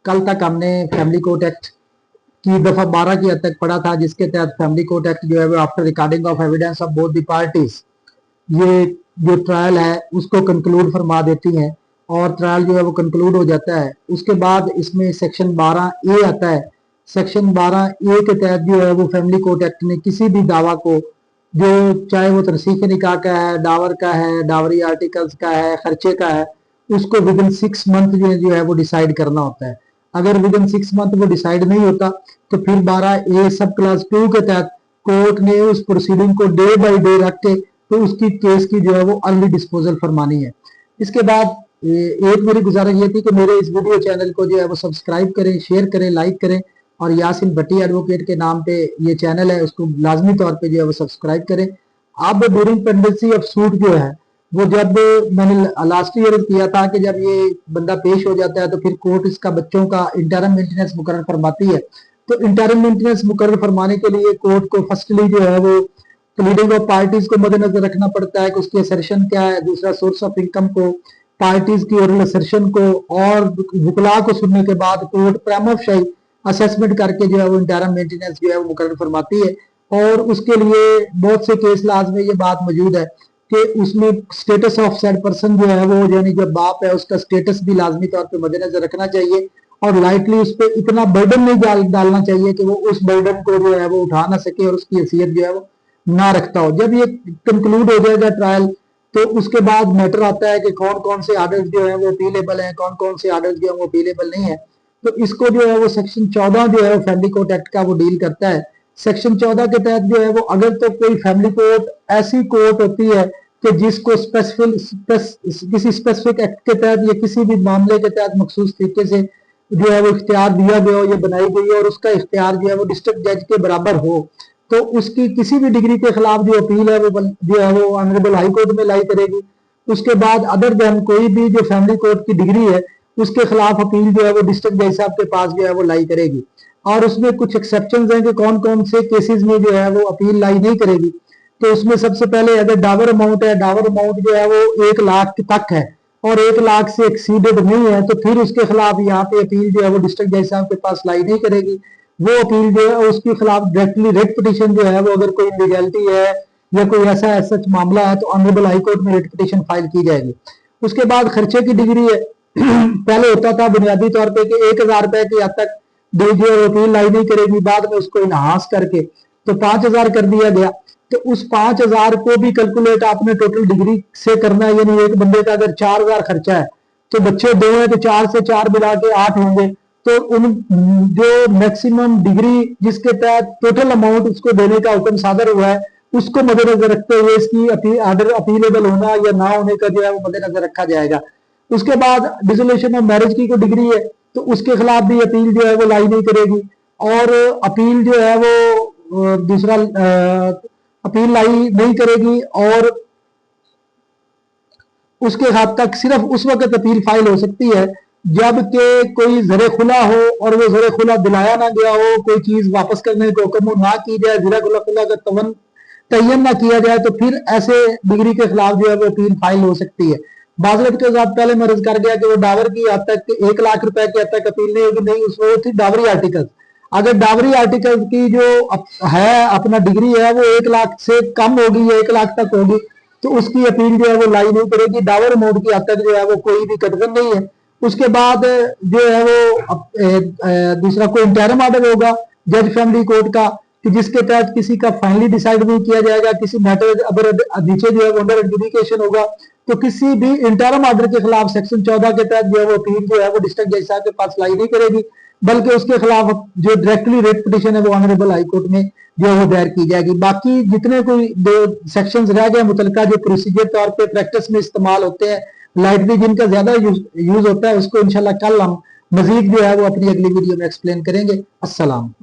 कल तक हमने फैमिली कोर्ट एक्ट की दफा 12 की हद तक पढ़ा था, जिसके तहत फैमिली कोर्ट एक्ट जो है वो after recording of evidence of both the parties ये जो ट्रायल है उसको कंक्लूड फरमा देती हैं और ट्रायल जो है वो कंक्लूड हो जाता है। उसके बाद इसमें सेक्शन 12A आता है। सेक्शन 12A के तहत जो है वो फैमिली कोर्ट एक्ट में किसी भी दावा को, जो चाहे वो तरसीख निकाह का है, डावर का है, डावरी आर्टिकल्स का है, खर्चे का है, उसको विद इन 6 मंथ जो है वो डिसाइड करना होता है। अगर विद इन 6 मंथ वो डिसाइड नहीं होता तो फिर 12A सब क्लास 2 के तहत कोर्ट ने उस प्रोसीडिंग को डे बाई डे रख के तो उसकी केस की जो है वो अर्ली डिस्पोजल फरमानी है। इसके बाद एक मेरी गुजारिश ये थी कि मेरे इस वीडियो चैनल को जो है वो सब्सक्राइब करें, शेयर करें, लाइक करें और यासिन भट्टी एडवोकेट के नाम पे ये चैनल है उसको लाजमी तौर पे जो है वो सब्सक्राइब करें। अब ड्यूरिंग पेंडेंसी ऑफ सूट जो है वो जब मैंने लास्ट ईयर किया था कि जब ये बंदा पेश हो जाता है तो फिर कोर्ट इसका बच्चों का इंटरम मेंटेनेंस मुकर्रर फरमाती है। तो इंटरम मेंटेनेंस मुकर्रर फरमाने के लिए कोर्ट को फर्स्टली जो है वो प्लीडिंग ऑफ पार्टीज को मद्देनजर रखना पड़ता है कि उसकी असर्शन क्या है, दूसरा सोर्स ऑफ इनकम को, पार्टीज की ओरल असर्शन को और वुकला को सुनने के बाद कोर्ट प्राइमा फेसी असेसमेंट करके जो है वो इंटरम मेंटेनेंस जो है वो मुकर्रर फरमाती है। और उसके लिए बहुत से केस लाज में ये बात मौजूद है कि उसमें स्टेटस ऑफ सेड पर्सन जो है वो यानी जो बाप है उसका स्टेटस भी लाजमी तौर पे मद्देनजर रखना चाहिए और लाइटली उस पर इतना बर्डन नहीं डालना चाहिए कि वो उस बर्डन को जो है वो उठा ना सके और उसकी हैसियत जो है वो ना रखता हो। जब ये कंक्लूड हो जाएगा ट्रायल तो उसके बाद मैटर आता है कि कौन कौन से आर्डर्स जो है वो अपीलेबल हैं, कौन कौन से आर्डर्स जो है वो अपीलेबल नहीं है। तो इसको जो है वो सेक्शन 14 जो है फैमिली कोर्ट एक्ट का वो डील करता है। सेक्शन 14 के तहत जो है वो अगर तो कोई फैमिली कोर्ट ऐसी कोर्ट होती है कि जिसको किसी स्पेसिफिक एक्ट के तहत या किसी भी मामले के तहत मखसूस तरीके से जो है वो इख्तियार दिया गया हो या बनाई गई है और उसका इख्तियार जो है वो डिस्ट्रिक्ट जज के बराबर हो तो उसकी किसी भी डिग्री के खिलाफ जो अपील है वो जो है वो ऑनरेबल हाई कोर्ट में लाई करेगी। उसके बाद अदर देन कोई भी जो फैमिली कोर्ट की डिग्री है उसके खिलाफ अपील जो है वो डिस्ट्रिक्ट जज साहब के पास जो है वो लाई करेगी। और उसमें कुछ एक्सेप्शन हैं कि कौन कौन से केसेस में जो है वो अपील लाई नहीं करेगी। तो उसमें सबसे पहले अगर डावर अमाउंट है, डावर अमाउंट जो है वो 1 लाख तक है और 1 लाख से एक्सीडेड नहीं है तो फिर उसके खिलाफ यहाँ पे अपील जो है वो डिस्ट्रिक्ट जज साहब के पास लाई नहीं करेगी। वो अपील जो है उसके खिलाफ डायरेक्टली रेट पिटीशन जो है वो अगर कोई इलीगैलिटी है या कोई ऐसा सच मामला है तो ऑनरेबल हाई कोर्ट में रेट पिटीशन फाइल की जाएगी। उसके बाद खर्चे की डिग्री है पहले होता था बुनियादी तौर पे कि 1000 रुपए की हद तक जो अपील लाई नहीं करेगी, बाद में उसको इनहांस करके तो 5000 कर दिया गया। तो उस 5000 को भी कैलकुलेट आपने टोटल डिग्री से करना है, यानी एक बंदे का अगर 4000 खर्चा है तो बच्चे 2 हैं तो 4 से 4 मिला के 8 होंगे। तो उन जो मैक्सिमम डिग्री जिसके तहत टोटल अमाउंट उसको देने का हुक्म सादर हुआ है उसको मद्देनजर रखते हुए इसकी आर्डर अपीलेबल होना या ना होने का जो है वो मद्देनजर रखा जाएगा। उसके बाद डिसोल्यूशन ऑफ मैरिज की कोई डिग्री है तो उसके खिलाफ भी अपील जो है वो लाई नहीं करेगी और अपील जो है वो दूसरा अपील लाई नहीं करेगी और उसके हद तक सिर्फ उस वक्त अपील फाइल हो सकती है जबकि कोई जरे खुला हो और वो जरे खुला दिलाया ना गया हो, कोई चीज वापस करने को हुक्म ना की जाए, जरा खुला खुला का तयन ना किया जाए तो फिर ऐसे डिग्री के खिलाफ जो है वो अपील फाइल हो सकती है। बाजलत के साथ पहले मैं अर्ज कर गया कि वो डावर की हद तक 1 लाख रुपए की हद तक अपील नहीं होगी, नहीं उसमें थी डावरी आर्टिकल। अगर डावरी आर्टिकल की जो है अपना डिग्री है वो 1 लाख से कम होगी या 1 लाख तक होगी तो उसकी अपील जो है वो लाई नहीं करेगी। डावर अमाउंट की हद तक जो है वो कोई भी कटघन नहीं है। उसके बाद जो है वो दूसरा कोई इंटरम आर्डर होगा जज फैमिली कोर्ट का कि जिसके तहत किसी का फाइनली डिसाइड नहीं किया जाएगा, किसी मैटर अगर नीचे जो है वो अंडर एडजुडिकेशन होगा तो किसी भी इंटरम आर्डर के खिलाफ सेक्शन 14 के तहत जो है वो अपील जो है वो डिस्ट्रिक्ट जज साहब के पास लाई नहीं करेगी, बल्कि उसके खिलाफ जो डायरेक्टली रेट पिटीशन है वो ऑनरेबल हाई कोर्ट में जो है वो दायर की जाएगी। बाकी जितने कोई सेक्शंस रह गए मुतलका जो प्रोसीजर तौर पे प्रैक्टिस में इस्तेमाल होते हैं लाइटली जिनका ज्यादा यूज होता है उसको इंशाल्लाह कल हम मजीद जो है वो अपनी अगली वीडियो में एक्सप्लेन करेंगे। अस्सलाम।